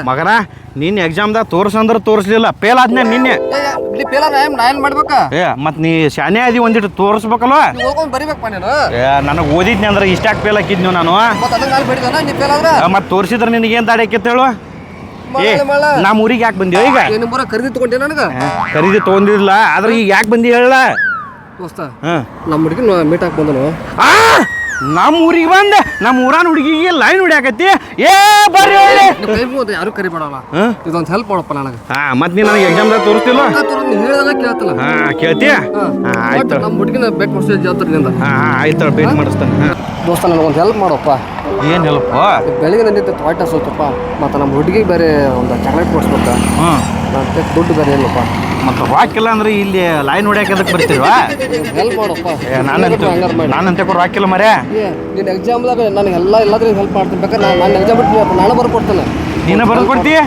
ಮಗನ ನಿನ್ನ ಎಕ್ಸಾಮ್ದಾಗ ತೋರ್ಸಂದ್ರ ತೋರಿಸ್ಲಿಲ್ಲ ಫೇಲ್ ಆದ್ನ ನಿನ್ನೆ. ಮತ್ ನೀ ಶಾನೆ ಆದಿ ಒಂದಿಟ್ಟು ತೋರಿಸ್ಬೇಕಲ್ವಾ? ನನಗೆ ಓದಿದ್ನಿ ಅಂದ್ರೆ ಇಷ್ಟಾಕ್ ಫೇಲ್ ಹಾಕಿದ್ನಿ ನಾನು. ಮತ್ ತೋರಿಸಿದ್ರೆ ನಿನಗೇನ್ ದಾಡಿ ಆಕೈತೆ ಹೇಳು? ನಮ್ಮ ಊರಿಗೆ ಯಾಕೆ ಬಂದಿ ಈಗ? ಖರೀದಿ ತಗೊಂಡೆ ನನಗ ಖರೀದಿ ತಗೊಂಡಿಲ್ಲ ಆದ್ರೆ ಈಗ ಯಾಕೆ ಬಂದಿ ಹೇಳ? ನಮ್ಮ ಹುಡುಗಿ ಮೀಟ್ ಹಾಕಿ ಬಂದನು. ನಮ್ಮ ಊರಿಗೆ ಬಂದ ನಮ್ಮ ಊರಾನ ಹುಡುಗಿಗೆ ಲೈನ್ ಹೊಡಿಯಾಕತ್ತಿ. ಏ ಬರ್ರಿ ಯಾರು ಕರಿಬೇಡಲ್ಲ, ಇದೊಂದು ಹೆಲ್ಪ್ ಮಾಡಪ್ಪ ನನಗೆ. ಮತ್ ನೀ ನನಗೆ ಎಕ್ಸಾಮ್ದಾಗ ತೋರಿಸ್ತಿಲ್ಲ? ಹೇಳಿದಾಗ ಕೇಳ್ತಲ್ಲ. ಕೇಳ್ತೀಯ? ಆಯ್ತು, ನಮ್ಮ ಹುಡುಗಿನ ಬೇಕು ವರ್ಷ ಜಾತ್ರೆಯಿಂದ. ಆಯ್ತು ಭೇಟಿ ಮಾಡಿಸ್ತಾನೆ. ದೋಸ್ತ ನನಗೊಂದು ಹೆಲ್ಪ್ ಮಾಡಪ್ಪ. ಏನು ಹೆಲ್ಪ್? ಬೆಳಿಗ್ಗೆ ನಂದಿತ್ತು ತೋಟ ಸೋತಪ್ಪ, ಮತ್ತು ನಮ್ಮ ಹುಡುಗಿಗೆ ಬೇರೆ ಒಂದು ಚಾಕ್ಲೇಟ್ ಕೊಡ್ಸ್ಬೇಕ. ಮತ್ತೆ ದುಡ್ಡು ಬೇರೆ ಇಲ್ಲಪ್ಪ. ಮತ್ತು ರಾಕಿಲ್ಲ ಅಂದ್ರೆ ಇಲ್ಲಿ ಲೈನ್ ಹೊಡ್ಯಾಕ ಅದಕ್ಕೆ ಬರ್ತೀವಾ? ಹೆಲ್ಪ್ ಮಾಡಪ್ಪ. ನಾನಂತೆ ರಾಕಿಲ್ಲ ಮರ್ಯಾ. ನೀನು ಎಕ್ಸಾಮ್ದಾಗ ನನಗೆ ಎಲ್ಲಾದ್ರೂ ಹೆಲ್ಪ್ ಮಾಡ್ತೀನಿ. ಬೇಕಾದ್ರೆ ನಾನು ಎಕ್ಸಾಮ್ ಬಿಟ್ಟು ನಾನು ಬರೆದು ಕೊಡ್ತೇನೆ. ನೀನು ಬರೆದು ಕೊಡ್ತೀಯ?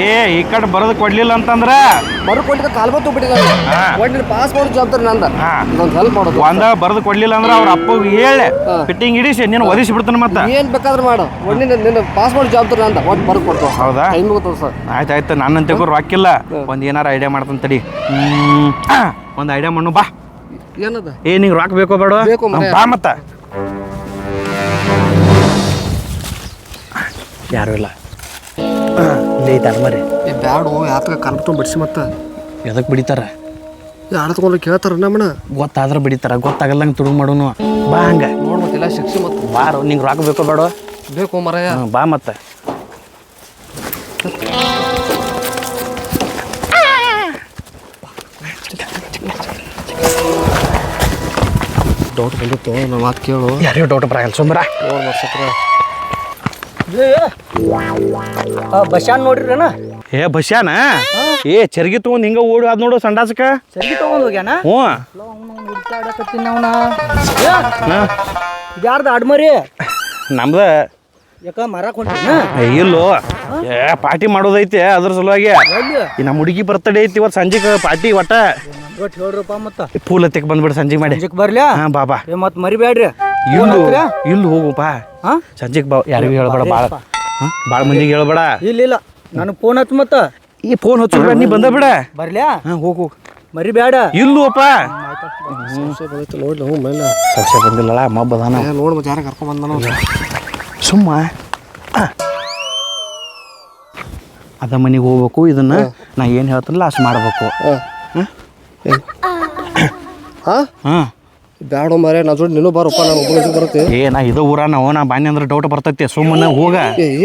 ಏ ಈ ಕಡೆ ಬರೆದು ಕೊಡ್ಲಿಲ್ಲ ಅಂತಂದ್ರೆ ಬರೆದು ಕೊಟ್ಟಿದ್ದ ಕಾಲ್ಬತ್ತು ಬಿಟ್ಟಿಲ್ಲ. ಪಾಸ್ ಮಾಡೋ ಜವಾಬ್ದಾರಿ ನಂದ. ಇದೊಂದು ಹೆಲ್ಪ್ ಮಾಡೋದು. ಒಂದ ಬರೆದು ಕೊಡ್ಲಿಲ್ಲ ಅಂದ್ರೆ ಅವ್ರ ಅಪ್ಪಗೆ ಹೇಳಿ ಫಿಟ್ಟಿಂಗ್ ಇಡಿಸಿ ನೀನು ಒದಿಸಿ ಬಿಡ್ತಾನೆ. ಮತ್ತೆ ಏನ್ ಬೇಕಾದ್ರೆ ಮಾಡು, ನಿನ್ನ ಪಾಸ್ ಮಾಡೋ ಜವಾಬ್ದಾರಿ ನಂದ. ಒಟ್ಟು ಬರೆದು ಕೊಡ್ತು. ಹೌದಾ? ಸರ್ ಆಯ್ತಾಯ್ತು, ನನ್ನಂತೆ ರಾಕಿಲ್ಲ. ಒಂದು ಏನಾರ ಐಡಿಯಾ ಮಾಡ್ತಾನೆ ತಡಿ. ಒಂದು ಐಡಿಯಾ ಮಣ್ಣು ಬಾ. ಏನದ? ನಿಂಗೆ ರಾಕ್ ಬೇಕೋ ಬೇಡ? ಬಾ. ಮತ್ತ ಯಾರು ಇಲ್ಲ ಮರಿ ಬ್ಯಾಡು. ಯಾತಕ ಕಲ್ಪಟ್ಟು ಬಿಡಿಸಿ ಮತ್ತೆ ಎದಕ್ಕೆ ಬಿಡಿತಾರ? ಯಾರು ತಗೊಂಡ್ರೆ ಕೇಳ್ತಾರ ನಮ್ಮನ. ಗೊತ್ತಾದ್ರೆ ಬಿಡಿತಾರ, ಗೊತ್ತಾಗಲ್ಲಂಗೆ ತುಡುಗ್ ಮಾಡೋನು. ಬಾ ಹಂಗ ನೋಡ್ಮತ್ತಿಲ್ಲ ಶಿಕ್ಷೆ ಮತ್ತೆ. ಬಾರು. ನಿಂಗೆ ರಾಕ್ ಬೇಕೋ ಬೇಡ? ಬೇಕು ಮರಯ್ಯ. ಬಾ. ಮತ್ತೆ ಡೌಟ್ ಬಂದಿತ್ತು, ನನ್ನ ಮಾತು ಕೇಳು. ಯಾರಿಗೂ ಡೌಟ್ ಬರಲ್ಲ, ಸುಮ್ಮರ. ಬಸ್ಯಾನ್ ನೋಡ್ರಿನ? ಬಸ್ಯಾನ? ಚರ್ಗಿ ತಗೊಂಡ್ ಹಿಂಗ ಓಡಿ ಅದ್ ನೋಡು ಸಂಡಾಸಕ. ಚರ್ಗಿ ತಗೊಂಡ್ ಹೋಗ್ಯಾನ? ಯಾರ್ದ ಅಡ್ಮರಿ? ನಮ್ದ. ಯಾಕ ಮಾರಾಕ್ ಹೊಂಟಿನ? ಇಲ್ಲೋ, ಪಾರ್ಟಿ ಮಾಡೋದೈತಿ ಅದ್ರ ಸಲುವಾಗಿ. ನಮ್ಮ ಹುಡುಗಿ ಬರ್ತಡೇ ಐತಿ ಇವತ್ತು ಸಂಜೆಗೆ ಪಾರ್ಟಿ. ಒಟ್ಟ ಹೇಳ್ರಪ್ಪ. ಮತ್ತ ಫೂಲ್ ಹತ್ತಿಕ್ ಬಂದ್ಬಿಡ ಸಂಜೆ ಮಾಡಿ. ಬರ್ಲಿ. ಬಾಬಾ. ಮತ್ ಮರಿಬ್ಯಾಡ್ರಿ. ಇಲ್ಲಿ ಹೋಗುಪ್ಪ ಸಂಜೆಗೆ ಬಾ. ಯಾರಿಗೂ ಹೇಳ್ಬೇಡ, ಭಾಳ ಮಂದಿಗೆ ಹೇಳ್ಬೇಡ. ಇಲ್ಲ ನನಗೆ ಫೋನ್ ಹಚ್ಚ. ಮತ್ತ ಈ ಫೋನ್ ಹಚ್ಚ ನೀ ಬಂದ ಬಿಡ. ಬರ್ಲ್ಯಾ? ಹೋಗು. ಮರಿಬ್ಯಾಡ. ಇಲ್ಲೋಪ್ಪ ನೋಡ್ಲಿ. ಹ್ಞೂ ಮೇಲೆ ಸಂಶಯ ಬಂದಿಲ್ಲಲ್ಲ, ಮಬ್ಬದಾನ. ನೋಡ್ ಮತ್ತೆ ಯಾರ ಕರ್ಕೊಂಡ್ ಬಂದಾನ. ಸುಮ್ಮ ಅದ ಮನೆಗೆ ಹೋಗ್ಬೇಕು. ಇದನ್ನ ನಾ ಏನು ಹೇಳ್ತಾನಲ್ಲ ಅಷ್ಟು ಮಾಡ್ಬೇಕು. ಬ್ಯಾಡ ಮಾರೇ, ನಾ ಜೋಡಿ ನೀನು ಬಾರಪ್ಪ. ನಾನು ಒಬ್ಬ ಬರುತ್ತೆ. ನಾ ಇದು ಊರ ನಾ ಬಾನಿ ಅಂದ್ರೆ ಡೌಟ್ ಬರ್ತೈತಿ. ಸುಮ್ಮನೆ ಹೋಗ.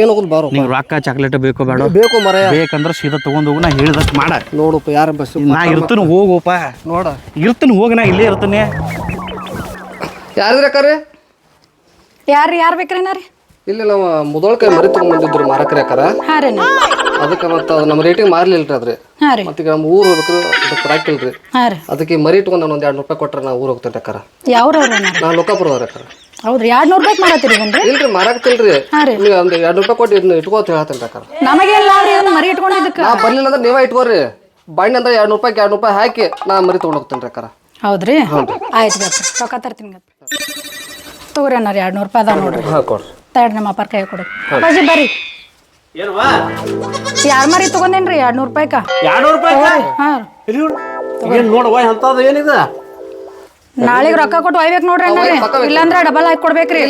ಏನು ಹೋಗುದು ಬಾರೋ. ನಿಂಗೆ ರೊಕ್ಕ ಚಾಕ್ಲೇಟ್ ಬೇಕೋ ಬೇಡ? ಬೇಕು ಮರ. ಬೇಕಂದ್ರೆ ಸೀದಾ ತಗೊಂಡ್ ಹೋಗು. ನಾ ಹೇಳಿದಷ್ಟು ಮಾಡ. ನೋಡಪ್ಪ ಯಾರ ಬಸ್. ನಾ ಇರ್ತೀನಿ, ಹೋಗಪ್ಪ. ನೋಡ ಇರ್ತೀನಿ, ಹೋಗ. ನಾ ಇಲ್ಲೇ ಇರ್ತೀನಿ. ಯಾರಿದ್ರಕ್ಕಾರೆ? ಯಾರು ಬೇಕ್ರಿ? ನಾ ರೀ ಇಲ್ಲಿ ನಾವು ಮುದೋಳ್ಕಾಯಿ ಮರಿ ತಗೊಂಡ್ ಬಂದಿದ್ರು ಮಾರಕ್ರಿ ಅಕ್ಕಾರ. ಅದಕ್ಕೆ ಮತ್ತೆ ಅದು ನಮ್ಮ ರೇಟಿಗೆ ಮಾರ್ಲಿಲ್ರಿ ಅದ್ರಿ. ಮತ್ತೆ ಈಗ ನಮ್ಮ ಊರು ಹೋಗ್ಬೇಕ್ರಿ, ಅದಕ್ಕೆ ರಾಕಿಲ್ರಿ. ಅದಕ್ಕೆ ಮರಿ ಇಟ್ಕೊಂಡು ನಾನು ಒಂದು 200 ರೂಪಾಯಿ ಕೊಟ್ರೆ ನಾ ಊರು ಹೋಗ್ತೇನೆ ಅಕ್ಕಾರ. ನಾ ಲೋಕಾಪುರದವ್ರ ಅಕ್ಕಾರ. ಹೌದ್ರಿ? 200 ರೂಪಾಯಿ ಮಾರತ್ತೀರಿ? ಇಲ್ರಿ ಮಾರಾಕ್ತಿಲ್ರಿ. ನೀವು ಒಂದು 200 ರೂಪಾಯಿ ಕೊಟ್ಟು ಇದನ್ನ ಇಟ್ಕೋ ಅಂತ ಹೇಳ್ತೇನೆ ಅಕ್ಕಾರ. ಮರಿ ಇಟ್ಕೊಂಡಿದ್ದಕ್ಕೆ ನಾ ಬರ್ಲಿಲ್ಲ ಅಂದ್ರೆ ನೀವೇ ಇಟ್ಕೋರಿ. ಬಾಂಡ್ ಅಂದ್ರೆ 200 ರೂಪಾಯಿ ಹಾಕಿ ನಾ ಮರಿ ತಗೊಂಡ್ ಹೋಗ್ತೇನೆ ಅಕ್ಕಾರ. ಹೌದ್ರಿ? ಆಯ್ತು ಗಪ್ಪ, ರೊಕ್ಕ ತರ್ತೀನಿ ಗಪ್ಪ. ತಗೋರಿ ಅನ್ನಾರ 200 ರೂಪಾಯಿ ಅದ ನೋಡ್ರಿ. ಕೊಡ್ರಿ. ತಡ್ರಿ, ನಮ್ಮ ಅಪ್ಪಾರ ಕೈ ಕೊಡಿ. ಅಪ್ಪಾಜಿ ಬರ್ರಿ. ಯಾರ್ ಮರಿ ತಗೊಂಡೇನ್ರಿ 200 ರೂಪಾಯಿಕ? 200 ರೂಪಾಯಿ? ನೋಡುವ ಎಂತದ ಏನಿದೆ. ನಾಳೆಗೆ ರೊಕ್ಕ ಕೊಟ್ಟು ಒಯ್ಬೇಕು ನೋಡ್ರಿ ಅಣ್ಣ. ಇಲ್ಲಾಂದ್ರೆ ಡಬಲ್ ಹಾಕಿ ಕೊಡ್ಬೇಕ್ರಿ.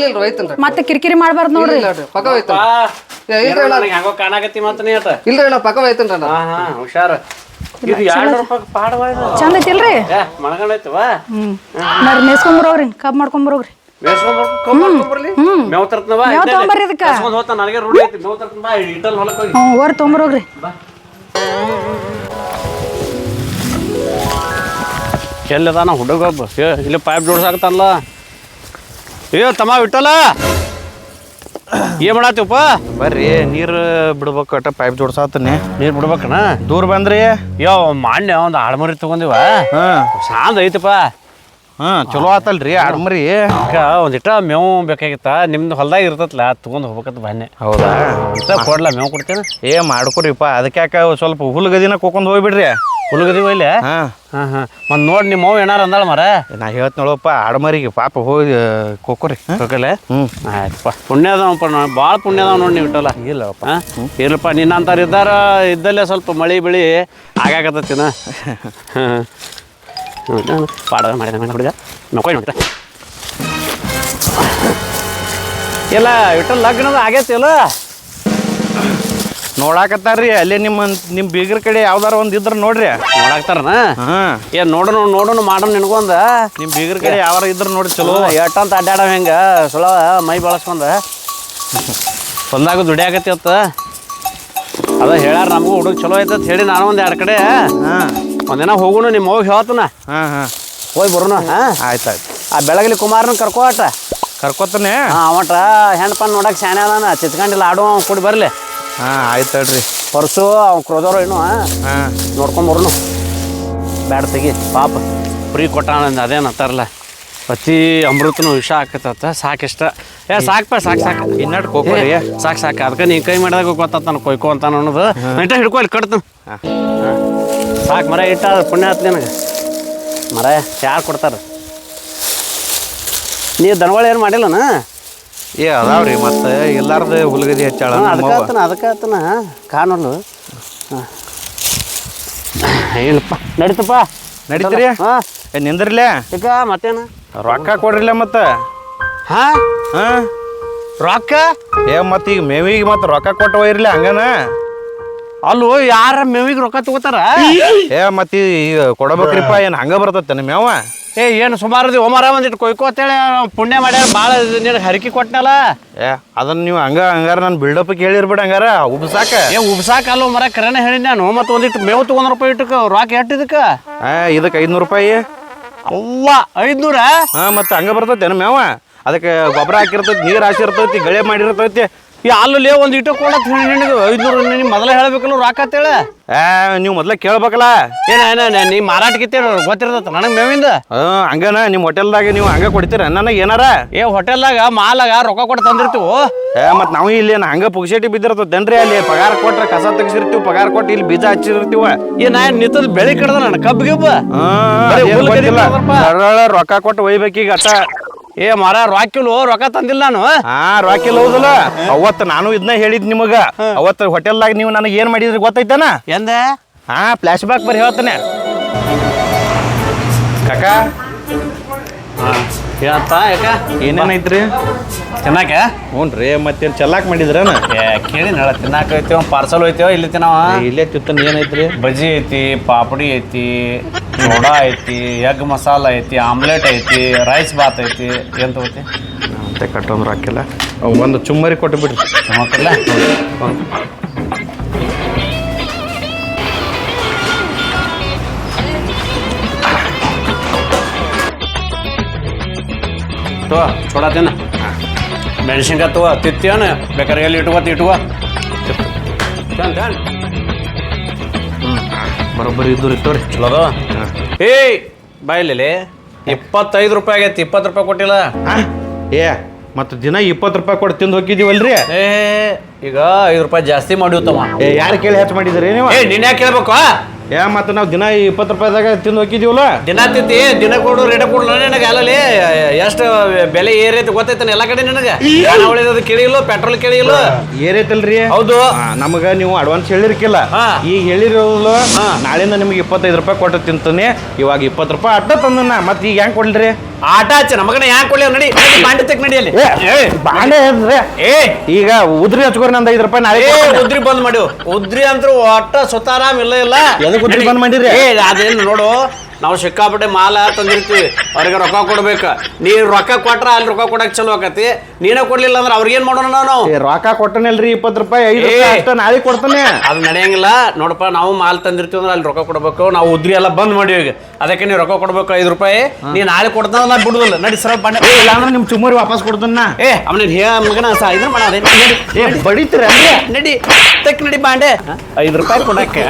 ಮತ್ತೆ ಕಿರಿಕಿರಿ ಮಾಡ್ಬಾರ್ದು ನೋಡ್ರಿ. ಇಲ್ರಿ ನಾ ಪಕ್ಕ ಹೋಯ್ತೇನ್ರಿ. ಹುಷಾರ. ಚಂದ ಐತಿಲ್ರಿ? ಮರಿ ಮೇಸ್ಕೊಂಬರೋಗ್ರಿ, ಕಬ್ ಮಾಡ್ಕೊಂಬರೋಗ್ರಿ. ಓರ್ ತೊಂಬರೋಗ್ರಿ. ಎಲ್ಲದಾನ ಹುಡುಗೊಬ್ಬ ಇಲ್ಲಿ ಪೈಪ್ ಜೋಡ್ಸಾಕತ್ತಲ್ಲ. ತಮ್ಮ ಬಿಟ್ಟಲ್ಲ, ಏನ್ ಮಾಡಾತೀವಪ್ಪ? ಬರ್ರಿ, ನೀರು ಬಿಡ್ಬೇಕು. ಅಟ್ಟ ಪೈಪ್ ಜೋಡ್ಸಾತೀನಿ. ನೀರು ಬಿಡ್ಬೇಕಣ್ಣ? ದೂರ ಬಂದ್ರಿ. ಮಾನ್ಯ ಒಂದು ಆಳ್ಮರಿ ತಗೊಂಡಿವ. ಸಾಂದ್ ಐತಪ್ಪ. ಚಲೋ ಆತಲ್ರಿ ಆಡ್ಮರಿ ಒಂದಿಟ ಮೇವು ಬೇಕಾಗಿತ್ತ ನಿಮ್ದು ಹೊಲ್ದಾಗ ಇರ್ತತ್ಲ ತಗೊಂಡ್ ಹೋಗ್ಬೇಕಂತ ಬನ್ನಿ. ಹೌದಾ ಅಂತ ಕೊಡ್ಲಾ ಮೇವು ಕೊಡ್ತೇನೆ. ಮಾಡ್ಕೊರಿಪ್ಪ ಅದಕ್ಕೆ ಯಾಕೆ ಸ್ವಲ್ಪ ಹುಲ್ಗದಿನ ಕೋಕೊಂಡ್ ಹೋಗ್ಬಿಡ್ರಿ. ಹುಲ್ಗದಿ ಒಯ್ಲೆ. ಹಾಂ ಮತ್ತು ನೋಡಿ ನಿಮ್ಮ ಅವ್ವ ಏನಾರ ಅಂದಾಳ ಮರ. ನಾ ಹೇಳ್ತೀನಪ್ಪ ಆಡ್ಮರಿಗೆ ಪಾಪ ಹೋಗಿ ಕೋಕೋರಿ ಹೋಗಲೆ. ಆಯ್ತಪ್ಪ ಪುಣ್ಯ ಅದಾವಪ್ಪ ಭಾಳ ಪುಣ್ಯ ಅದಾವ ನೋಡಿ ನೀವು ಇಟ್ಟಲ್ಲ. ಇಲ್ಲಪ್ಪ ಇಲ್ಲಪ್ಪ ನಿನ್ನಂತಾರ ಇದ್ದಲ್ಲೇ ಸ್ವಲ್ಪ ಮಳೆ ಬೆಳಿ ಆಗಾಕತ್ತಿನ. ಪಾಡ ಮಾಡಿದ ಹುಡುಗ ನೋಡ್ಕೊಯ್ ನೋಡ್ತಾ ಇಲ್ಲ ಇಟ್ಟಲ್ಲ ಲಗ್ನದ ಆಗೈತಿ ಇಲ್ಲ ನೋಡಾಕತ್ತಾರ್ರಿ ಅಲ್ಲೇ ನಿಮ್ಮ ಬೀಗರ ಕಡೆ ಯಾವ್ದಾರ ಒಂದ್ ಇದ್ರ ನೋಡ್ರಿ ನೋಡಾಕ್ತಾರನ. ಏನ್ ನೋಡೋಣ ಮಾಡೋಣ ನಿನ್ಗೊಂದ ನಿಮ್ಮ ಬೀಗರ ಕಡೆ ಯಾವಾರ ಇದ್ರ ನೋಡಿ ಚಲೋ ಎಟ್ಟಂತ ಅಡ್ಡಾಡವ ಹೆಂಗ ಸುಳ ಮೈ ಬಳಸ್ಕೊಂಡ ಹೊಲ್ದಾಗ ದುಡಿಯಾಕತಿ ಅತ್ತ ಅದ ಹೇಳ್ಯಾರ ನಮಗೂ ಹುಡುಗ ಚಲೋ ಐತತ್ ಹೇಳಿ ನಾನು ಒಂದ್ 2 ಕಡೆ ಒಂದಿನ ಹೋಗುನು ನಿಮ್ಮ ಹೋಗಿ ಹೇಳ್ತನ. ಹೋಗಿ ಬರೋಣ. ಆಯ್ತಾಯ್ತು. ಆ ಬೆಳಗಲಿ ಕುಮಾರನ ಕರ್ಕೋಟ ಕರ್ಕೋತಾನೆ. ಅವಟ ಹೆಣ್ಪನ್ ನೋಡಕ್ ಶಾನೆ ಅದಾನ ಚಿತ್ಕೊಂಡಿಲ್ಲ ಆಡು ಕೂಡಿ ಬರ್ಲಿ. ಆಯ್ತು ಹೇಳ್ರಿ ಪರ್ಸು ಅವ್ ಕ್ರೋದವ್ರು ಏನು ನೋಡ್ಕೊಂಡ್ ಬರೋನು ಬ್ಯಾಡ ತೆಗಿ ಪಾಪ ಫ್ರೀ ಕೊಟ್ಟಾನ ಅದೇನು ಅಂತಾರಲ್ಲ ಪ್ರತಿ ಅಮೃತನು ವಿಷ ಹಾಕತ್ತ ಸಾಕಿಷ್ಟ. ಸಾಕಪ್ಪ ಸಾಕು ಇನ್ನಟ್ ಕೋಕೋರಿ ಸಾಕು ಅದಕ್ಕೆ ನೀ ಕೈ ಮಾಡಿದಾಗ ಗೊತ್ತಾತ ನಾನು ಕೊಯ್ಕೋ ಅಂತ ಅನ್ನೋದು ಇಟ್ಟ ಹಿಡ್ಕೊ ಇಲ್ಲಿ ಕಟ್ತಾನ. ಸಾಕು ಮರ ಇಟ್ಟ ಪುಣ್ಯ ಆತ್ ನಿನಗೆ. ಮರ ಯಾರು ಕೊಡ್ತಾರ? ನೀವು ದನಗಳು ಏನು ಮಾಡಿಲ್ಲನ? ಅದಾವ್ರಿ ಮತ್ತೆ ಎಲ್ಲಾರ್ದು ಹುಲ್ಗದಿ ಹೆಚ್ಚಾಳ ಅದಕ್ಕೆ ಆತನ ಕಾಣಲು. ಇಲ್ಲಪ್ಪ ನಡೀತಪ್ಪ ನಡೀತೀರಿ. ನಿಂದ್ರಲೇ ಈಗ ಮತ್ತೇನು ರೊಕ್ಕ ಕೊಡ್ರಿಲ್ಲ ಮತ್ತ. ರೊಕ್ಕ ಮತ್ತ ಈಗ ಮೇವಿಗೆ ಮತ್ತ ರೊಕ್ಕ ಕೊಟ್ಟು ಒಯ್ರಲಿ ಹಂಗನ. ಅಲ್ಲೋ ಯಾರ ಮೇವಿಗೆ ರೊಕ್ಕ ತಗೋತಾರ? ಮತ್ತ ಈಗ ಕೊಡಬೇಕ್ರಿಪ್ಪ ಏನ್ ಹಂಗ ಬರ್ತೈತೆ ಮೇವ? ಏನು ಸುಮಾರು ಒಮಾರ ಒಂದಿಟ್ಟು ಕೊಯ್ಕೋ ಅಂತೇಳಿ ಪುಣ್ಯ ಮಾಡ್ಯಾರ ಭಾಳ ನಿನಗೆ ಹರಕಿ ಕೊಟ್ಟನಲ್ಲ. ಅದನ್ನ ನೀವು ಹಂಗಾರ ನಾನು ಬಿಲ್ಡಪ್ ಕೇಳಿರ್ಬಿಡ ಹಂಗಾರ ಉಬ್ಸಾಕ. ಉಬ್ಸಾಕ ಅಲ್ಲೋ ಮರ ಕರೆನ ಹೇಳಿ ನಾನು. ಮತ್ತೆ ಒಂದಿಟ್ಟು ಮೇವು ತಗೊಂಡ್ ರೂಪಾಯಿ ಇಟ್ಟಕ್ಕೆ ರೊಕ್ಕ ಎಷ್ಟು ಇದಕ್ಕೆ? ಇದಕ್ಕೆ 500 ರೂಪಾಯಿ. ಅವ್ವ 500? ಮತ್ತೆ ಹಂಗ ಬರ್ತೈತೆ ಮೇವ. ಅದಕ್ಕೆ ಗೊಬ್ಬರ ಹಾಕಿರ್ತೈತಿ, ನೀರು ಹಾಸಿರ್ತೈತಿ, ಗಳೆ ಮಾಡಿರ್ತೈತಿ. ಈ ಅಲ್ಲೇ ಒಂದು ಇಟ್ಟು ಕೊಡತ್ ಹೇಳಿ ನಿನಗೆ 500 ನೀವು ಮೊದಲೇ ಹೇಳ್ಬೇಕಲ್ಲ ರೊಕ್ಕ ಅಂತೇಳಿ. ನೀವು ಮೊದ್ಲ ಕೇಳ್ಬೇಕಲ್ಲ. ನೀ ಮಾರಾಟಕ್ಕೆ ಗೊತ್ತಿರ್ತೈತ ನನಗೆ ಮೇವಿಂದ. ಹಂಗನ ನಿಮ್ಮ ಹೋಟೆಲ್ದಾಗ ನೀವು ಹಂಗ ಕೊಡ್ತೀರ ನನಗೆ ಏನಾರ? ಹೋಟೆಲ್ದಾಗ ಮಾಲಾಗ ರೊಕ್ಕ ಕೊಟ್ಟು ತಂದಿರ್ತೀವಿ. ಮತ್ ನಾವು ಇಲ್ಲಿ ಹಂಗ ಪುಗ್ಸೇಟಿ ಬಿದ್ದಿರ್ತೇನ್ರಿ. ಅಲ್ಲಿ ಪಗಾರ ಕೊಟ್ರೆ ಕಸ ತೆಗಿಸಿರ್ತೀವಿ, ಪಗಾರ ಕೊಟ್ಟು ಇಲ್ಲಿ ಬೀಜ ಹಚ್ಚಿರ್ತೀವ. ನಾನು ನಿಂತದ್ ಬೆಳಿ ಕಡ್ದ ನನ್ನ ಕಬ್ಬು ಗಿಬ್ಬ ರೊಕ್ಕ ಕೊಟ್ಟು ಒಯ್ಬೇಕೀಗ ಅಟ್ಟ. ಮರ ರೊಕ್ಕಿಲ್ವೋ ರೊಕ್ಕ ತಂದಿಲ್ಲ ನಾನು. ರೊಕ್ಕಿಲ್ಲ ಹೌದಲ್ಲ. ಅವತ್ತು ನಾನು ಇದನ್ನ ಹೇಳಿದ್ ನಿಮಗ. ಅವತ್ತು ಹೋಟೆಲ್ದಾಗ ನೀವು ನನಗೆ ಏನ್ ಮಾಡಿದ್ರಿ ಗೊತ್ತೈತಾನ? ಎಂದೆ? ಫ್ಲಾಶ್ ಬ್ಯಾಕ್ ಬರ್ರಿ ಹೇಳ್ತಾನೆ ಕಾಕ. ಏನಂತ ಯಾಕ ಏನೇನೈತ್ರಿ ತಿನ್ನಾಕ? ಹ್ಞೂನ್ರಿ ಮತ್ತೇನು ಚೆಲ್ಲಾಕ್ ಮಾಡಿದ್ರನ? ಕೇಳಿ ನಳ ತಿನ್ನಾಕ ಐತೇವ ಪಾರ್ಸಲ್ ಐತೇವ ಇಲ್ಲಿ ತಿನ್ನವ? ಇಲ್ಲೇ ತಿತ್ತನ್ ಏನೈತ್ರಿ? ಬಜ್ಜಿ ಐತಿ, ಪಾಪಡಿ ಐತಿ, ಸೋಡಾ ಐತಿ, ಎಗ್ ಮಸಾಲ ಐತಿ, ಆಮ್ಲೆಟ್ ಐತಿ, ರೈಸ್ ಬಾತ್ ಐತಿ. ಏನು ತಗೋತಿ? ಮತ್ತೆ ಕಟ್ಟೊಂದ್ರೆ ಹಾಕಿಲ್ಲ. ಒಂದು ಚುಮ್ಮರಿ ಕೊಟ್ಟು ಬಿಡ್ರಿ. ಚುಮ್ಮಕ್ಕಿಲ್ಲ ತೋ ಸೋಡಾ ತಿನ್ನ. ಮೆಣಸಿನ್ಕಾಯಿ ತಗೋ ತಿತ್ತೇನ ಬೇಕಾದ್ರೆ ಎಲ್ಲಿ ಇಟ್ಕೋ. ಬರೋಬ್ಬರಿ ಇದ್ದು ಇತ್ತವ್ರಿ ಚಲೋ. ಬಾಯಿಲಿ 25 ರೂಪಾಯಿ ಆಗೈತಿ. 20 ರೂಪಾಯಿ ಕೊಟ್ಟಿಲ್ಲ. ಮತ್ತೆ ದಿನ 20 ರೂಪಾಯಿ ಕೊಟ್ಟು ತಿಂದು ಹೋಗಿದ್ದೀವಲ್ರಿ. ಈಗ 5 ರೂಪಾಯಿ ಜಾಸ್ತಿ ಮಾಡಿವತ್ತವ. ಯಾರು ಕೇಳಿ ಹೆಚ್ಚು ಮಾಡಿದ್ರಿ ನೀವು? ನೀನ್ ಯಾಕೆ ಕೇಳ್ಬೇಕು? ಮತ್ತೆ ನಾವು ದಿನ 20 ರೂಪಾಯಿದಾಗ ತಿಂದು ಹೋಗಿದ್ದೀವಲ್ಲ. ದಿನ ತಿಂತಿ ದಿನ ಕೊಡು ರೇಟ ಕೊಡಲ್ಲ ನನಗೆ. ಅಲ್ಲಲ್ಲಿ ಎಷ್ಟು ಬೆಲೆ ಏರೈತಿ ಗೊತ್ತೈತಾನೆ ಎಲ್ಲ ಕಡೆ ನಿನಗೆ. ಉಳಿದ ಕೇಳಿಲ್ಲ, ಪೆಟ್ರೋಲ್ ಕೇಳಿಲ್ಲ. ಏರೈತಲ್ರಿ? ಹೌದು. ನಮಗ ನೀವು ಅಡ್ವಾನ್ಸ್ ಹೇಳಿರ್ಕಿಲ್ಲ. ಈಗ ಹೇಳಿರೋದು ನಾಳಿಂದ ನಿಮ್ಗೆ 25 ರೂಪಾಯಿ ಕೊಟ್ಟು ತಿಂತಾನೆ. ಇವಾಗ 20 ರೂಪಾಯಿ ಅಟ್ಟ ತಂದನ. ಮತ್ತೆ ಈಗ ಹೆಂಗ್ ಕೊಡ್ಲಿ? ಆಟ ಹಚ್ಚ ನಮಗನ ಯಾಕೆ ಕೊಡ್ಲಿ? ನಡಿ ಬಾಂಡೆ ತೆಕ್ ನಡಿಯಲ್ಲಿ. ಬಾಂಡೆ ಈಗ ಉದ್ರಿ ಹಚ್ಕೋರಿ. ನಂದು 5 ರೂಪಾಯಿ ನಾಳೆ ಉದ್ರಿ ಬಂದ್ ಮಾಡಿವ್. ಉದ್ರಿ ಅಂತೂ ಒಟ್ಟ ಸುತಾರಾಮ್ ಇಲ್ಲ. ಉದ್ರಿ ಬಂದ್ ಮಾಡಿರಿ? ಅದೇನು ನೋಡು, ನಾವು ಸಿಕ್ಕಾಪಟ್ಟೆ ಮಾಲ ತಂದಿರ್ತೀವಿ, ಅವ್ರಿಗೆ ರೊಕ್ಕ ಕೊಡ್ಬೇಕು. ನೀ ರೊಕ್ಕ ಕೊಟ್ರ ಅಲ್ಲಿ ರೊಕ್ಕ ಕೊಡಕ್ ಚಲೋ ಆಕತಿ. ನೀನೇ ಕೊಡ್ಲಿಲ್ಲ ಅಂದ್ರೆ ಅವ್ರಿಗೇನ್ ಮಾಡೋಣ ನಾವು? ರೊಕ್ಕ ಕೊಟ್ಟನಲ್ರಿ 20 ರೂಪಾಯಿ 5 ರೂಪಾಯಿ ಅಷ್ಟ ನಾಳೆ ಕೊಡ್ತಾನೆ. ಅದು ನಡೆಯಂಗಿಲ್ಲ ನೋಡಪ್ಪ. ನಾವು ಮಾಲ್ ತಂದಿರ್ತೀವಿ ಅಂದ್ರೆ ಅಲ್ಲಿ ರೊಕ್ಕ ಕೊಡ್ಬೇಕು. ನಾವು ಉದ್ರಿ ಎಲ್ಲ ಬಂದ್ ಮಾಡಿವಿ. ಅದಕ್ಕೆ ನೀವು ರೊಕ್ಕ ಕೊಡ್ಬೇಕು 5 ರೂಪಾಯಿ. ನೀ ನಾಳೆ ಕೊಡ್ತಾನ ನಾ ಬಿಡುದಿಲ್ಲ. ನಡಿ ಸರ ಬಾಂಡೆ. ಇಲ್ಲ ಅಂದ್ರೆ ನಿಮ್ ಚುಮ್ಮರಿ ವಾಪಸ್ ಕೊಡ್ತಾನ. ಅವನ ಮಗನ ಇದ್ರ ಮಾಡೋದೇ ಬಡಿತೀರ ನಡಿ ತೆಕ್ ನಡಿ ಬಾಂಡೆ. 5 ರೂಪಾಯಿ ಕೊಡಕ್ಕೆ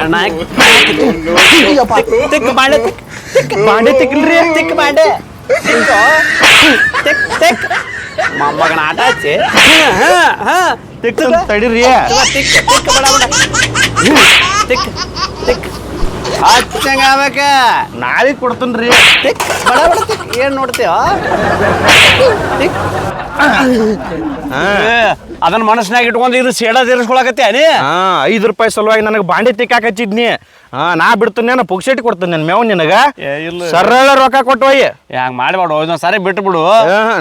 ಬಾಂಡೆ ತೆಕ್ಕಿಲ್ರಿ. ತಿಕ್ ಬಾಂಡೆ ತಿಕ್ ತಿಕ್ ಮೊಮ್ಮಗನ ಆಟ ಹಚ್ಚಿ ತಿಕ್ ತಡೀರಿ ತಿಕ್ ತಿಕ್ ಬಡ ಬಡ ತಿಕ್ ತಿಕ್ ಹಚ್ಚಂಗ ಆಗ್ಬೇಕ ನಾಳೆ ಕೊಡ್ತೇನ್ರಿ ತಿಕ್ ಬಡ ಬಡ ತಿಕ್ ಏನ್ ನೋಡ್ತೀವ ತಿಕ್ ಅದನ್ನ ಮನಸ್ಸಿನಾಗ ಇಟ್ಕೊಂಡು ಇದು ಸೇಡ ತೀರಿಸ್ಕೊಳಕತ್ತೇನಿ ಹಾ 5 ರೂಪಾಯಿ ಸಲುವಾಗಿ ನನಗೆ ಬಾಂಡೆ ತಿಕ್ಕಾಕ ಹಚ್ಚಿದ್ನಿ ನಾ ಬಿಡ್ತೀನಿ ಪುಕ್ಸೆಟ್ ಕೊಡ್ತೇನೆ ನನ್ನ ಮೇವ್ ನಿನಗ ಸರಳ ರೊಕ್ಕ ಕೊಟ್ಟೋಯ್ ಹಂಗ ಮಾಡ್ಬೇಡ ಇದೊಂದ್ ಸಾರಿ ಬಿಟ್ಟು ಬಿಡು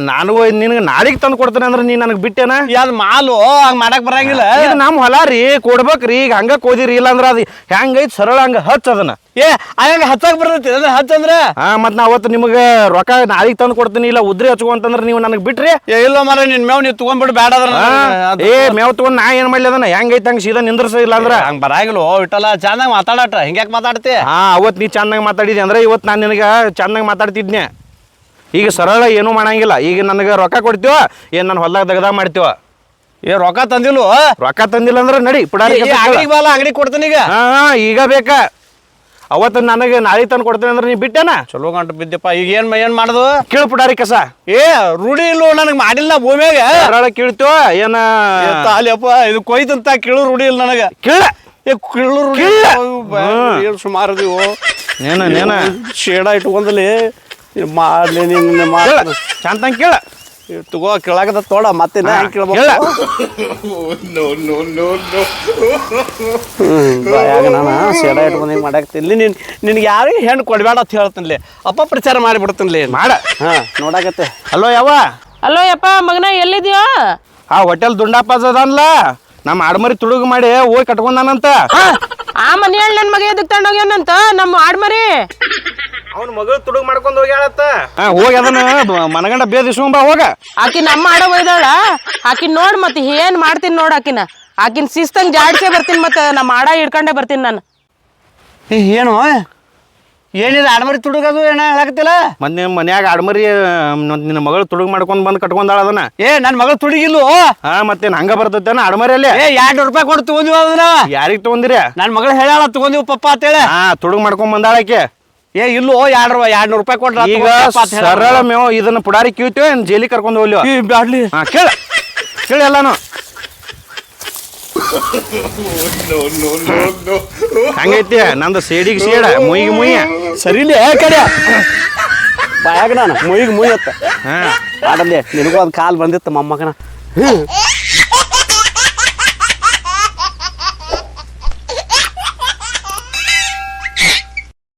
ನಾನು ನಿನಗೆ ನಾಳೆಗೆ ತಂದು ಕೊಡ್ತೇನೆ ಅಂದ್ರೆ ನೀ ನನಗೆ ಬಿಟ್ಟೇನ ಅದ್ ಮಾಲು ಹಂಗ ಮಾಡಕ್ ಬರಂಗಿಲ್ಲ ಇದು ನಮ್ಮ ಹೊಲ ರೀ ಕೊಡ್ಬೇಕ್ರಿ ಈಗ ಹಂಗ ಕೋದಿರಿ ಇಲ್ಲ ಅಂದ್ರ ಅದು ಹೆಂಗೈತ್ ಸರಳ ಹಂಗ ಹಚ್ ಅದನ್ನ ಹಂಗ ಹಚ್ಚಕ್ ಬರ್ತೈತಿ ಅದ್ರ ಹಚ್ಚಂದ್ರ ಮತ್ ನಾ ಅವತ್ತು ನಿಮಗೆ ರೊಕ್ಕ ನಾಳೆಗೆ ತಂದು ಕೊಡ್ತೀನಿ ಇಲ್ಲ ಉದ್ರಿ ಹಚ್ಕೊ ಅಂತಂದ್ರೆ ನೀವು ನನಗೆ ಬಿಟ್ರಿ ಇಲ್ಲ ಮರ ನಿನ್ ಮೇವ್ ನೀವು ತಗೊಂಡ್ಬಿಟ್ಟು ಬೇಡ ಮೇವ್ ತಗೊಂಡ್ ನಾ ಏನ್ ಮಾಡ್ಲಿ ಅದನ್ನ ಹೆಂಗೈತೆ ಹಂಗ ಸೀದಾ ನಿಂದ್ರಸ ಇಲ್ಲ ಅಂದ್ರ ಹಂಗ ಬರಾಗಿಲ್ಲ ಇಟ್ಟಲ್ಲ ಚಂದಾಗ ಮಾತಾಡಟ ಹಿಂಗ್ಯಾಕ್ ಮಾತಾಡ್ತಿ ಅವತ್ ನೀ ಚಂದಂಗ ಮಾತಾಡಿದಿ ಅಂದ್ರೆ ಇವತ್ತು ನಾನು ನಿನಗೆ ಚಂದಂಗ ಮಾತಾಡ್ತಿದ್ನೆ ಈಗ ಸರಳ ಏನೂ ಮಾಡಂಗಿಲ್ಲ ಈಗ ನನಗೆ ರೊಕ್ಕ ಕೊಡ್ತೀವ ಏನ್ ನಾನು ಹೊಲ್ದಾಗ ದಗದ ಮಾಡ್ತೀವ ರೊಕ್ಕ ತಂದಿಲ್ಲ ರೊಕ್ಕ ತಂದಿಲ್ಲ ಅಂದ್ರೆ ನಡಿ ಪುಡಾರಿ ಅಂಗಡಿ ಕೊಡ್ತೀನಿ ಈಗ ಈಗ ಬೇಕಾ ಅವತ್ತು ನನಗೆ ನಾಳೆ ತಂದು ಕೊಡ್ತೇನೆ ಅಂದ್ರೆ ನೀ ಬಿಟ್ಟೇನ ಚಲೋ ಗಂಟು ಬಿದ್ದಪ್ಪ ಈಗ ಏನ್ ಮಾಡುದು ಕೇಳು ಪುಡಾರಿ ಕಸ ರೂಢಿ ಇಲ್ಲೋ ನನಗೆ ಮಾಡಿಲ್ಲ ಭೂಮಿಯಾಗ ಸರಳ ಕೇಳ್ತೀವ ಏನ ಅಲ್ಲಪ್ಪ ಇದು ಕೊಯ್ತಂತ ಕೇಳು ರೂಢಿ ಇಲ್ಲ ನನಗೆ ಕೇಳ ಕೇಳು ರೂಢಿ ಸುಮಾರು ಇದೀವು ನೇನ ಶೇಡ ಇಟ್ಕೊಂಡಲ್ಲಿ ಮಾಡ್ಲಿ ನಿನ್ನ ಚಂದಂಗ ಕೇಳ ತಗೋ ಕೇಳಾಕದ ತೋಡ ಮತ್ತೆ ನಾನು ಶೇಡ ಇಟ್ಕೊಂಡು ಹಿಂಗೆ ಮಾಡಾಕ್ತಿನ್ಲಿ ನಿನ್ಗೆ ಯಾರಿಗೆ ಹೆಣ್ಣು ಕೊಡ್ಬೇಡ ಅಂತ ಹೇಳ್ತೀನಿ ಅಪ್ಪ ಪ್ರಚಾರ ಮಾಡಿಬಿಡ್ತೀನಿ ಮಾಡ ನೋಡಾಕತ್ತೆ ಹಲೋ ಯಾವ ಅಲೋ ಯಪ್ಪ ಮಗನ ಎಲ್ಲಿದ್ಯೋ ಹೋಟೆಲ್ ದುಂಡಪ್ಪ ಅದನ್ಲ ನಮ್ಮ ಆಡ್ಮರಿ ತುಡುಗು ಮಾಡಿ ಹೋಗಿ ಕಟ್ಕೊಂಡಾನಂತ ಆ ಮನೆಯಲ್ಲಿ ನನ್ನ ಮಗ ಎದಕ್ ತಗೊಂಡೋಗ್ಯಾನಂತ ನಮ್ಮ ಆಡ್ಮರಿ ಅವ್ನ ಮಗಳು ತುಡುಗ್ ಮಾಡ್ಕೊಂಡ್ ಹೋಗ್ಯಾಳತ್ತ ಹೋಗಿ ಅದನ್ನ ಮನಗಂಡ ಬೇದಿಸ್ಕೊಂಬ ಹೋಗ ಆಕಿ ನಮ್ಮ ಆಡ ಒಯ್ದಾಳ ಆಕಿನ್ ನೋಡ್ ಮತ್ತೆ ಏನ್ ಮಾಡ್ತೀನಿ ನೋಡ್ ಆಕಿನ ಶಿಸ್ತಂಗ್ ಜಾಡ್ಸೇ ಬರ್ತೀನಿ ಮತ್ತೆ ನಮ್ಮ ಆಡ ಹಿಡ್ಕೊಂಡೇ ಬರ್ತೀನಿ ನಾನು ಏನು ಏನಿದೆ ಆಡ್ಮರಿ ತುಡುಗದು ಏನ ಹೇಳಕತ್ತಿಲ್ಲ ಮೊನ್ನೆ ಮನ್ಯಾಗ ಆಡ್ಮರಿ ನಿನ್ನ ಮಗಳು ತುಡುಗ್ ಮಾಡ್ಕೊಂಡ್ ಬಂದ್ ಕಟ್ಕೊಂಡಾಳ ಅದನ್ನ ನನ್ನ ಮಗಳು ತುಡುಗಿಲ್ಲು ಮತ್ತೇನ್ ಹಂಗ ಬರ್ತೈತೇನ ಆಡ್ಮರಿಯಲ್ಲಿ $200 ಕೊಟ್ಟು ತಗೊಂಡಿವ ಅದನ್ನ ಯಾರಿಗ್ ತಗೊಂದಿರಿ ನನ್ನ ಮಗಳು ಹೇಳಾಳ ತಗೊಂಡಿವ್ ಪಪ್ಪ ಅಂತೇಳಿ ತುಡುಗ್ ಮಾಡ್ಕೊಂಡ್ ಬಂದಾಳಕ್ಕೆ ಇಲ್ಲೋ $200 ಕೊಟ್ರ ಈಗ ಸರಳ ಮೇವ್ ಇದನ್ನ ಪುಡಾರಿ ಕಿವ್ತೀವಿ ಜೈಲಿ ಕರ್ಕೊಂಡ್ ಹೋಗ್ಲಿ ಬ್ಯಾಡ್ಲಿ ಕೇಳ ಕೇಳಿ ಎಲ್ಲಾನು ಹಂಗೈತಿ ನಂದು ಸೇಡಿಗೆ ಸೇಡ ಮುಯಿಗೆ ಮುಯ್ಯ ಸರಿಲಿ ಕಡೆ ಬಾಯಾಗ ನಾನು ಮುಯಿಗೆ ಮುಯ್ಯತ್ತ ಆಡಲ್ಲಿ ನಿನಗೂ ಅದು ಕಾಲ್ ಬಂದಿತ್ತು ಮೊಮ್ಮಗನ